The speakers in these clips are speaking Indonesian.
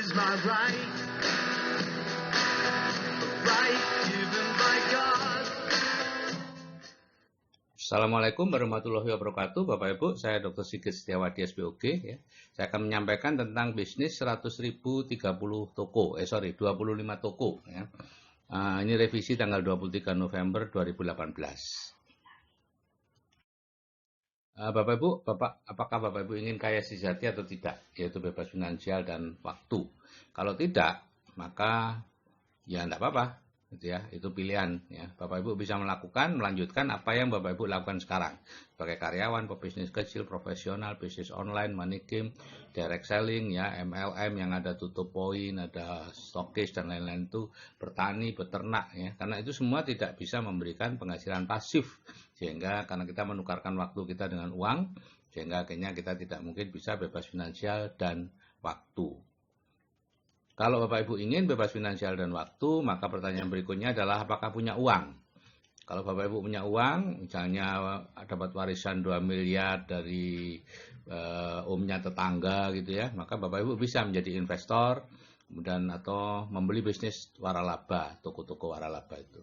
is my right, a right given by God. Assalamualaikum warahmatullahi wabarakatuh, Bapak Ibu. Saya Dr. Sigit Setiawadi SPOG. Ya. Saya akan menyampaikan tentang bisnis 100.030 toko, 25 toko. Ya. Ini revisi tanggal 23 November 2018. Bapak Ibu, apakah Bapak Ibu ingin kaya sejati atau tidak, yaitu bebas finansial dan waktu? Kalau tidak, maka ya tidak apa-apa. Gitu ya, itu pilihan ya. Bapak Ibu bisa melanjutkan apa yang Bapak Ibu lakukan sekarang sebagai karyawan, pebisnis kecil, profesional, bisnis online, money game, direct selling ya, MLM yang ada tutup poin, ada stokis dan lain-lain, itu bertani, beternak ya. Karena itu semua tidak bisa memberikan penghasilan pasif, sehingga karena kita menukarkan waktu kita dengan uang, sehingga akhirnya kita tidak mungkin bisa bebas finansial dan waktu. Kalau Bapak Ibu ingin bebas finansial dan waktu, maka pertanyaan berikutnya adalah apakah punya uang? Kalau Bapak Ibu punya uang, misalnya dapat warisan 2 miliar dari omnya tetangga gitu ya, maka Bapak Ibu bisa menjadi investor kemudian atau membeli bisnis waralaba, toko-toko waralaba itu.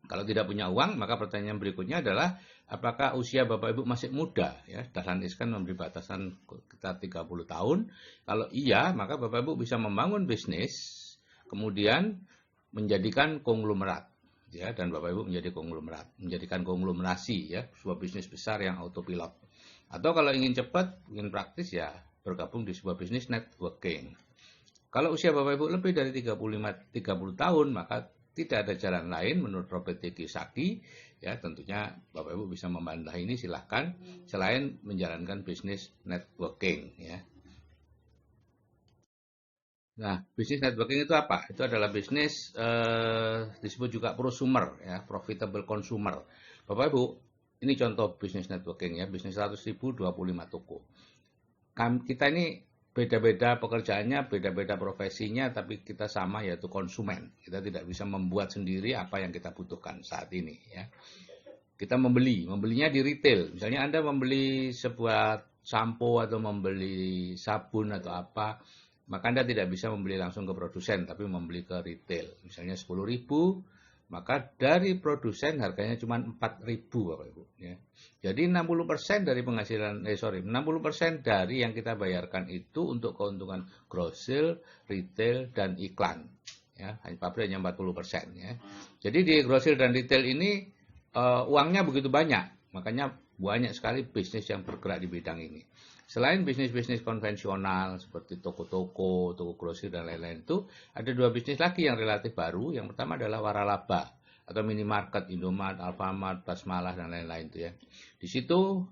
Kalau tidak punya uang, maka pertanyaan berikutnya adalah apakah usia Bapak Ibu masih muda? Ya, Dahlan Iskan memberi batasan sekitar 30 tahun. Kalau iya, maka Bapak Ibu bisa membangun bisnis, kemudian menjadikan konglomerat. Ya, dan Bapak Ibu menjadi konglomerat, menjadikan konglomerasi ya, sebuah bisnis besar yang autopilot. Atau kalau ingin cepat, ingin praktis ya, bergabung di sebuah bisnis networking. Kalau usia Bapak Ibu lebih dari 30 tahun, maka tidak ada jalan lain menurut Robert T. Kiyosaki, ya tentunya Bapak Ibu bisa membantah ini, silahkan, selain menjalankan bisnis networking. Ya. Nah, bisnis networking itu apa? Itu adalah bisnis disebut juga prosumer, ya, profitable consumer. Bapak Ibu, ini contoh bisnis networking ya, bisnis 100.000 25 toko. Kita ini beda-beda pekerjaannya, beda-beda profesinya, tapi kita sama, yaitu konsumen. Kita tidak bisa membuat sendiri apa yang kita butuhkan saat ini. Ya. Kita membelinya di retail. Misalnya Anda membeli sebuah sampo atau membeli sabun atau apa, maka Anda tidak bisa membeli langsung ke produsen, tapi membeli ke retail. Misalnya 10.000, maka dari produsen harganya cuma 4.000 Bapak Ibu. Ya. Jadi 60% dari penghasilan, 60% dari yang kita bayarkan itu untuk keuntungan grosir, retail, dan iklan. Ya, pabrik hanya 40%. Ya. Jadi di grosir dan retail ini uangnya begitu banyak, makanya banyak sekali bisnis yang bergerak di bidang ini. Selain bisnis-bisnis konvensional seperti toko-toko, toko grosir dan lain-lain, itu ada dua bisnis lagi yang relatif baru. Yang pertama adalah waralaba atau minimarket, Indomart, Alfamart, Basmalah dan lain-lain itu ya. Di situ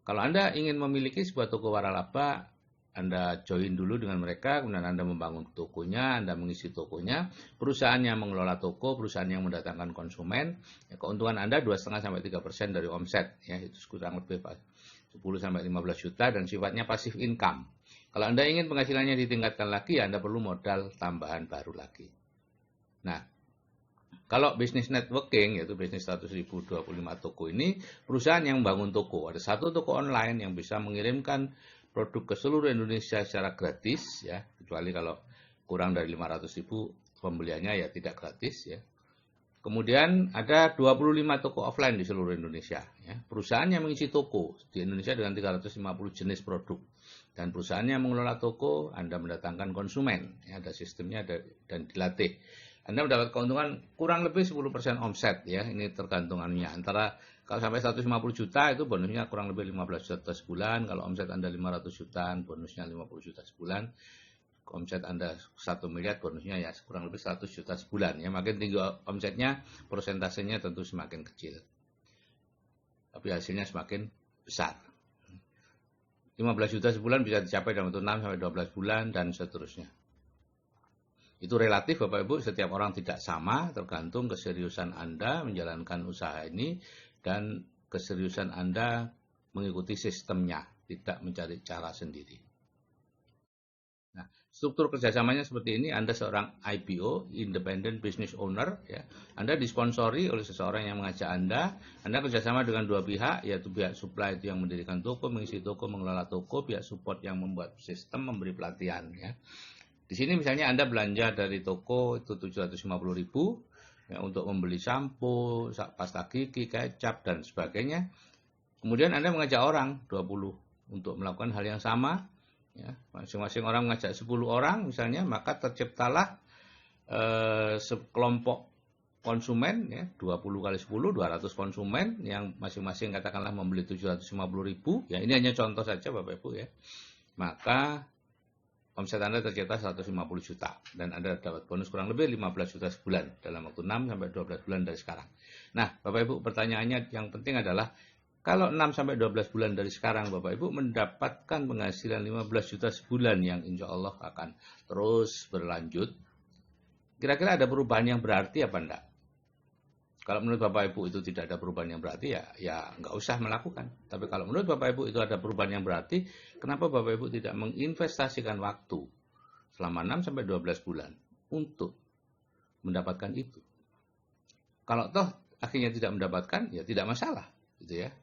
kalau Anda ingin memiliki sebuah toko waralaba, Anda join dulu dengan mereka, kemudian Anda membangun tokonya, Anda mengisi tokonya, perusahaan yang mengelola toko, perusahaan yang mendatangkan konsumen, ya, keuntungan Anda 2,5-3% dari omset, ya itu kurang lebih 10-15 juta dan sifatnya passive income. Kalau Anda ingin penghasilannya ditingkatkan lagi, ya Anda perlu modal tambahan baru lagi. Nah, kalau bisnis networking, yaitu bisnis 100.025 toko ini, perusahaan yang membangun toko. Ada satu toko online yang bisa mengirimkan produk ke seluruh Indonesia secara gratis, ya, kecuali kalau kurang dari 500.000 pembeliannya ya tidak gratis, ya. Kemudian ada 25 toko offline di seluruh Indonesia. Ya. Perusahaan yang mengisi toko di Indonesia dengan 350 jenis produk. Dan perusahaan yang mengelola toko, Anda mendatangkan konsumen. Ya, ada sistemnya dan dilatih. Anda mendapat keuntungan kurang lebih 10% omset. Ya. Ini tergantungannya. Antara kalau sampai 150 juta itu bonusnya kurang lebih 15 juta sebulan. Kalau omset Anda 500 jutaan, bonusnya 50 juta sebulan. Omset Anda 1 miliar, bonusnya ya kurang lebih 100 juta sebulan. Ya, makin tinggi omsetnya, persentasenya tentu semakin kecil. Tapi hasilnya semakin besar. 15 juta sebulan bisa dicapai dalam waktu 6-12 bulan dan seterusnya. Itu relatif Bapak Ibu, setiap orang tidak sama, tergantung keseriusan Anda menjalankan usaha ini dan keseriusan Anda mengikuti sistemnya, tidak mencari cara sendiri. Nah, struktur kerjasamanya seperti ini. Anda seorang IPO, Independent Business Owner, ya. Anda disponsori oleh seseorang yang mengajak Anda kerjasama dengan dua pihak, yaitu pihak supply itu yang mendirikan toko, mengisi toko, mengelola toko, pihak support yang membuat sistem, memberi pelatihan, ya. Di sini misalnya Anda belanja dari toko itu 750.000 ya, untuk membeli sampo, pasta gigi, kecap dan sebagainya. Kemudian Anda mengajak orang 20 untuk melakukan hal yang sama, ya, masing-masing orang mengajak 10 orang misalnya, maka terciptalah sekelompok konsumen ya, 20 kali 10, 200 konsumen yang masing-masing katakanlah membeli 750.000, ya ini hanya contoh saja Bapak Ibu ya. Maka omset Anda tercipta 150 juta dan Anda dapat bonus kurang lebih 15 juta sebulan dalam waktu 6 sampai 12 bulan dari sekarang. Nah, Bapak Ibu, pertanyaannya yang penting adalah kalau 6 sampai 12 bulan dari sekarang Bapak Ibu mendapatkan penghasilan 15 juta sebulan yang insya Allah akan terus berlanjut, kira-kira ada perubahan yang berarti apa enggak? Kalau menurut Bapak Ibu itu tidak ada perubahan yang berarti ya nggak usah melakukan. Tapi kalau menurut Bapak Ibu itu ada perubahan yang berarti, kenapa Bapak Ibu tidak menginvestasikan waktu selama 6 sampai 12 bulan untuk mendapatkan itu? Kalau toh akhirnya tidak mendapatkan, ya tidak masalah, gitu ya.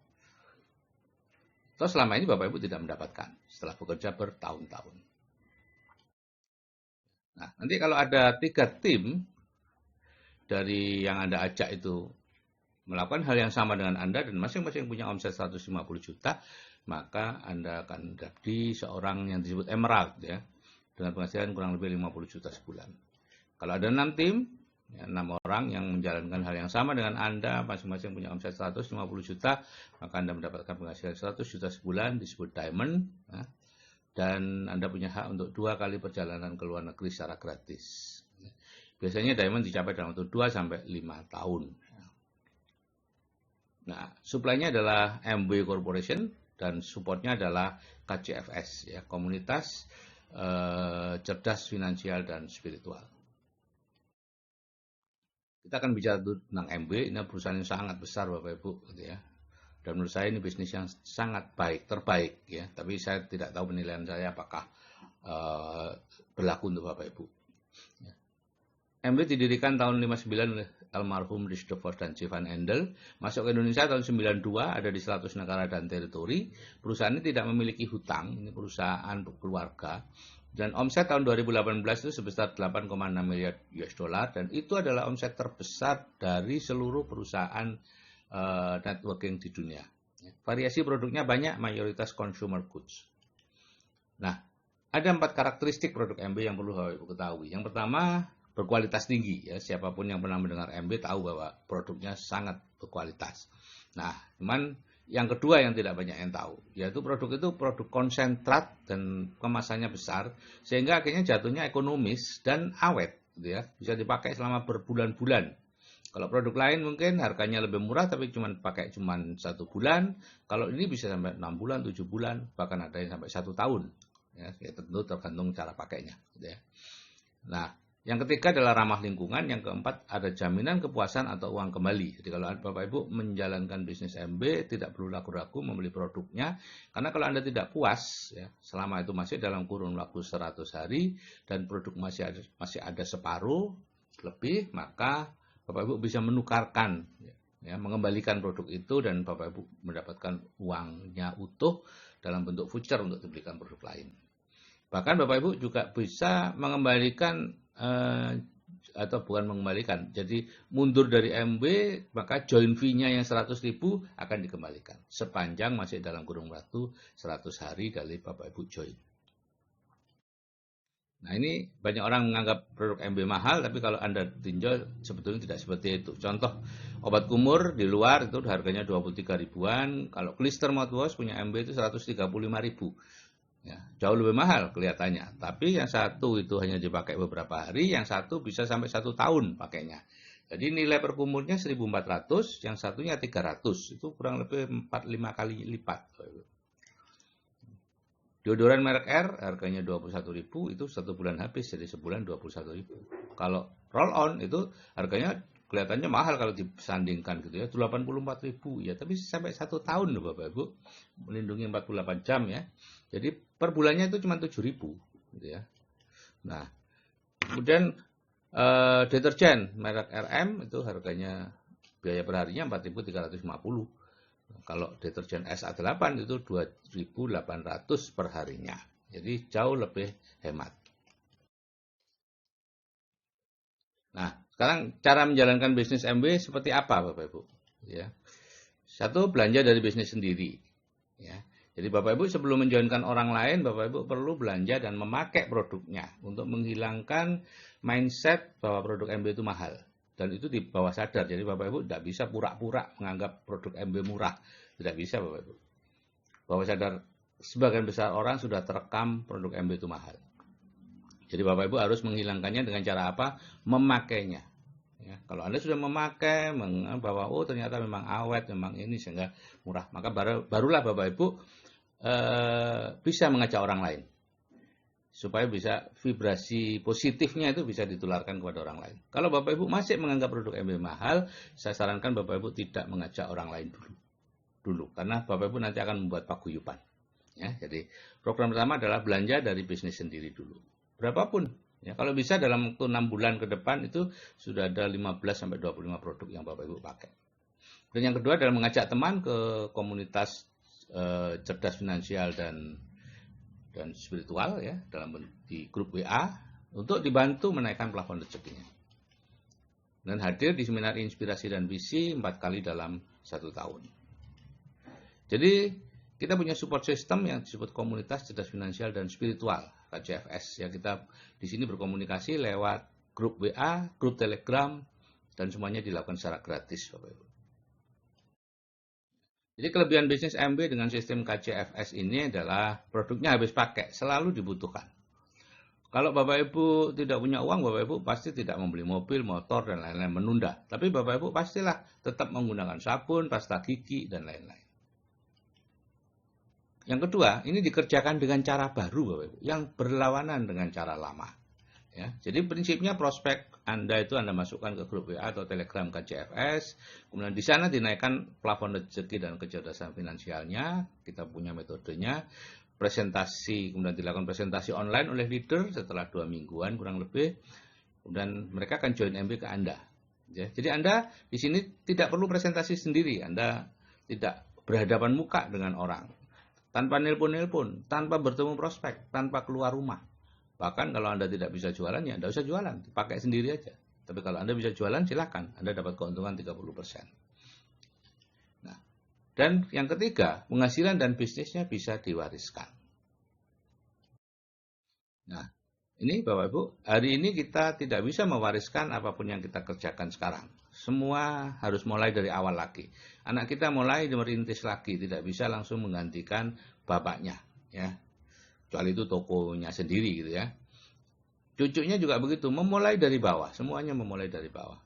Toh selama ini Bapak Ibu tidak mendapatkan setelah bekerja bertahun-tahun. Nah, nanti kalau ada 3 tim dari yang Anda ajak itu melakukan hal yang sama dengan Anda dan masing-masing punya omset 150 juta, maka Anda akan menjadi seorang yang disebut emerald ya, dengan penghasilan kurang lebih 50 juta sebulan. Kalau ada 6 tim, ya, 6 orang yang menjalankan hal yang sama dengan Anda, masing-masing punya omset 150 juta, maka Anda mendapatkan penghasilan 100 juta sebulan, disebut diamond, ya, dan Anda punya hak untuk 2 kali perjalanan ke luar negeri secara gratis. Biasanya diamond dicapai dalam waktu 2 sampai 5 tahun. Nah, supply-nya adalah MW Corporation dan supportnya adalah KCFS, ya, Komunitas Cerdas Finansial dan Spiritual. Kita akan bicara tentang MW, ini perusahaan yang sangat besar Bapak Ibu, gitu ya. Dan menurut saya ini bisnis yang sangat baik, terbaik, ya. Tapi saya tidak tahu penilaian saya apakah berlaku untuk Bapak Ibu. Ya. MW didirikan tahun 59 oleh almarhum Rich DeVos dan Jevan Endel. Masuk ke Indonesia tahun 92, ada di 100 negara dan teritori. Perusahaan ini tidak memiliki hutang, ini perusahaan keluarga. Dan omset tahun 2018 itu sebesar 8,6 miliar US dollar dan itu adalah omset terbesar dari seluruh perusahaan networking di dunia. Variasi produknya banyak, mayoritas consumer goods. Nah, ada 4 karakteristik produk MW yang perlu Bapak Ibu ketahui. Yang pertama, berkualitas tinggi, ya, siapapun yang pernah mendengar MW tahu bahwa produknya sangat berkualitas. Nah, cuman yang kedua yang tidak banyak yang tahu, yaitu produk itu produk konsentrat dan kemasannya besar, sehingga akhirnya jatuhnya ekonomis dan awet, gitu ya, bisa dipakai selama berbulan-bulan. Kalau produk lain mungkin harganya lebih murah tapi pakai cuma 1 bulan, kalau ini bisa sampai 6 bulan, 7 bulan, bahkan ada yang sampai 1 tahun, ya, tentu tergantung cara pakainya, gitu ya. Nah, yang ketiga adalah ramah lingkungan, yang keempat ada jaminan kepuasan atau uang kembali. Jadi kalau Bapak Ibu menjalankan bisnis MB tidak perlu ragu-ragu membeli produknya, karena kalau Anda tidak puas, ya, selama itu masih dalam kurun waktu 100 hari dan produk masih ada separuh lebih, maka Bapak Ibu bisa menukarkan, ya, mengembalikan produk itu dan Bapak Ibu mendapatkan uangnya utuh dalam bentuk voucher untuk dibelikan produk lain. Bahkan Bapak Ibu juga bisa mengembalikan atau bukan mengembalikan, jadi mundur dari MW, maka join fee-nya yang 100.000 akan dikembalikan sepanjang masih dalam kurun waktu 100 hari dari Bapak Ibu join. Nah, ini banyak orang menganggap produk MB mahal, tapi kalau Anda tinjau sebetulnya tidak seperti itu. Contoh, obat kumur di luar itu harganya 23 ribuan, kalau Klister mouthwash punya MB itu 135 ribu. Ya, jauh lebih mahal kelihatannya. Tapi yang satu itu hanya dipakai beberapa hari, yang satu bisa sampai 1 tahun pakainya. Jadi nilai per kumurnya 1.400, yang satunya 300. Itu kurang lebih 4-5 kali lipat. Deodoran merek R harganya 21.000, itu 1 bulan habis, jadi sebulan 21.000. Kalau roll on itu harganya kelihatannya mahal kalau disandingkan gitu ya, 84.000 ya, tapi sampai 1 tahun loh Bapak Ibu, melindungi 48 jam ya. Jadi per bulannya itu cuma 7.000 gitu ya. Nah, kemudian deterjen merek RM itu harganya biaya per harinya 4.350. Kalau deterjen SA8 itu 2.800 per harinya. Jadi jauh lebih hemat. Nah, sekarang cara menjalankan bisnis MB seperti apa, Bapak Ibu? Ya. Satu, belanja dari bisnis sendiri. Ya. Jadi Bapak Ibu sebelum menjoinkan orang lain, Bapak Ibu perlu belanja dan memakai produknya untuk menghilangkan mindset bahwa produk MB itu mahal. Dan itu di bawah sadar. Jadi Bapak Ibu tidak bisa pura-pura menganggap produk MB murah. Tidak bisa Bapak Ibu. Bawah sadar sebagian besar orang sudah terekam produk MB itu mahal. Jadi Bapak Ibu harus menghilangkannya dengan cara apa? Memakainya. Ya, kalau Anda sudah memakai, bahwa oh ternyata memang awet, memang ini sehingga murah, maka barulah Bapak Ibu bisa mengajak orang lain. Supaya bisa vibrasi positifnya itu bisa ditularkan kepada orang lain. Kalau Bapak Ibu masih menganggap produk MB mahal, saya sarankan Bapak Ibu tidak mengajak orang lain dulu. Karena Bapak Ibu nanti akan membuat paguyuban. Ya, jadi program pertama adalah belanja dari bisnis sendiri dulu. Berapapun, ya, kalau bisa dalam waktu 6 bulan ke depan itu sudah ada 15-25 produk yang Bapak Ibu pakai. Dan yang kedua adalah mengajak teman ke komunitas cerdas finansial dan spiritual, ya, di grup WA untuk dibantu menaikkan plafon rezekinya. Dan hadir di seminar inspirasi dan visi 4 kali dalam 1 tahun. Jadi kita punya support system yang disebut komunitas cerdas finansial dan spiritual, KCFS. Ya, kita di sini berkomunikasi lewat grup WA, grup Telegram, dan semuanya dilakukan secara gratis, Bapak Ibu. Jadi kelebihan bisnis MB dengan sistem KCFS ini adalah produknya habis pakai, selalu dibutuhkan. Kalau Bapak Ibu tidak punya uang, Bapak Ibu pasti tidak membeli mobil, motor, dan lain-lain, menunda. Tapi Bapak Ibu pastilah tetap menggunakan sabun, pasta gigi, dan lain-lain. Yang kedua, ini dikerjakan dengan cara baru, Bapak Ibu, yang berlawanan dengan cara lama. Ya, jadi prinsipnya prospek Anda itu Anda masukkan ke grup WA atau Telegram KCFS, kemudian di sana dinaikkan plafon rezeki dan kecerdasan finansialnya, kita punya metodenya, presentasi, kemudian dilakukan presentasi online oleh leader setelah 2 mingguan kurang lebih, kemudian mereka akan join MB ke Anda. Ya, jadi Anda di sini tidak perlu presentasi sendiri, Anda tidak berhadapan muka dengan orang. Tanpa nelpon-nelpon, tanpa bertemu prospek, tanpa keluar rumah. Bahkan kalau Anda tidak bisa jualan, ya Anda usah jualan, pakai sendiri aja. Tapi kalau Anda bisa jualan, silakan. Anda dapat keuntungan 30%. Nah, dan yang ketiga, penghasilan dan bisnisnya bisa diwariskan. Nah, ini Bapak Ibu, hari ini kita tidak bisa mewariskan apapun yang kita kerjakan sekarang. Semua harus mulai dari awal lagi. Anak kita mulai merintis lagi, tidak bisa langsung menggantikan bapaknya, ya. Kecuali itu tokonya sendiri gitu ya. Cucunya juga begitu, memulai dari bawah, semuanya memulai dari bawah.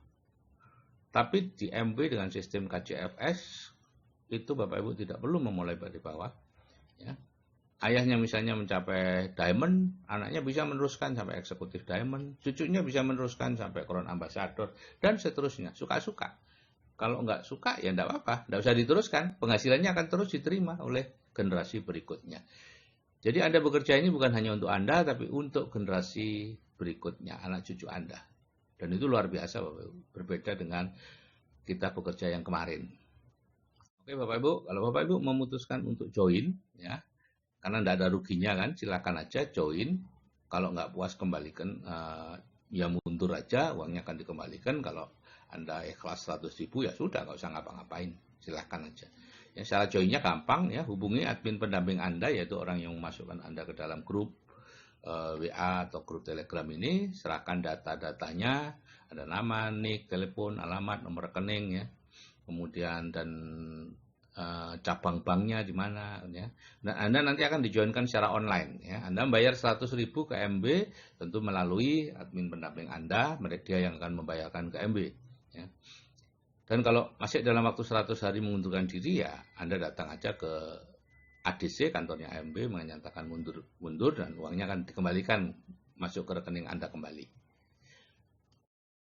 Tapi di MB dengan sistem KCFS itu Bapak Ibu tidak perlu memulai dari bawah, ya. Ayahnya misalnya mencapai diamond, anaknya bisa meneruskan sampai eksekutif diamond, cucunya bisa meneruskan sampai crown ambassador, dan seterusnya, suka-suka. Kalau nggak suka, ya nggak apa-apa, nggak usah diteruskan, penghasilannya akan terus diterima oleh generasi berikutnya. Jadi Anda bekerja ini bukan hanya untuk Anda, tapi untuk generasi berikutnya, anak cucu Anda. Dan itu luar biasa, Bapak Ibu, berbeda dengan kita bekerja yang kemarin. Oke Bapak Ibu, kalau Bapak Ibu memutuskan untuk join, ya, karena tidak ada ruginya kan, silakan aja join. Kalau nggak puas kembalikan, ya mundur aja, uangnya akan dikembalikan. Kalau Anda ikhlas 100.000 ya sudah, nggak usah ngapa-ngapain, silakan aja. Ya, cara joinnya gampang ya, hubungi admin pendamping Anda, yaitu orang yang memasukkan Anda ke dalam grup WA atau grup Telegram ini, serahkan data-datanya, ada nama, nik, telepon, alamat, nomor rekening ya, kemudian dan cabang banknya di mana ya. Dan Anda nanti akan dijoinkan secara online ya. Anda membayar 100.000 ke MB tentu melalui admin pendamping Anda, mereka yang akan membayarkan ke MB ya. Dan kalau masih dalam waktu 100 hari mengundurkan diri ya Anda datang aja ke ADC kantornya MB menyatakan mundur dan uangnya akan dikembalikan masuk ke rekening Anda kembali.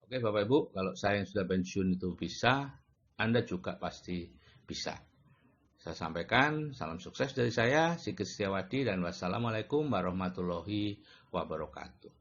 Oke Bapak Ibu, kalau saya yang sudah pensiun itu bisa, Anda juga pasti bisa. Saya sampaikan, salam sukses dari saya, Sigit Setiawadi, dan wassalamualaikum warahmatullahi wabarakatuh.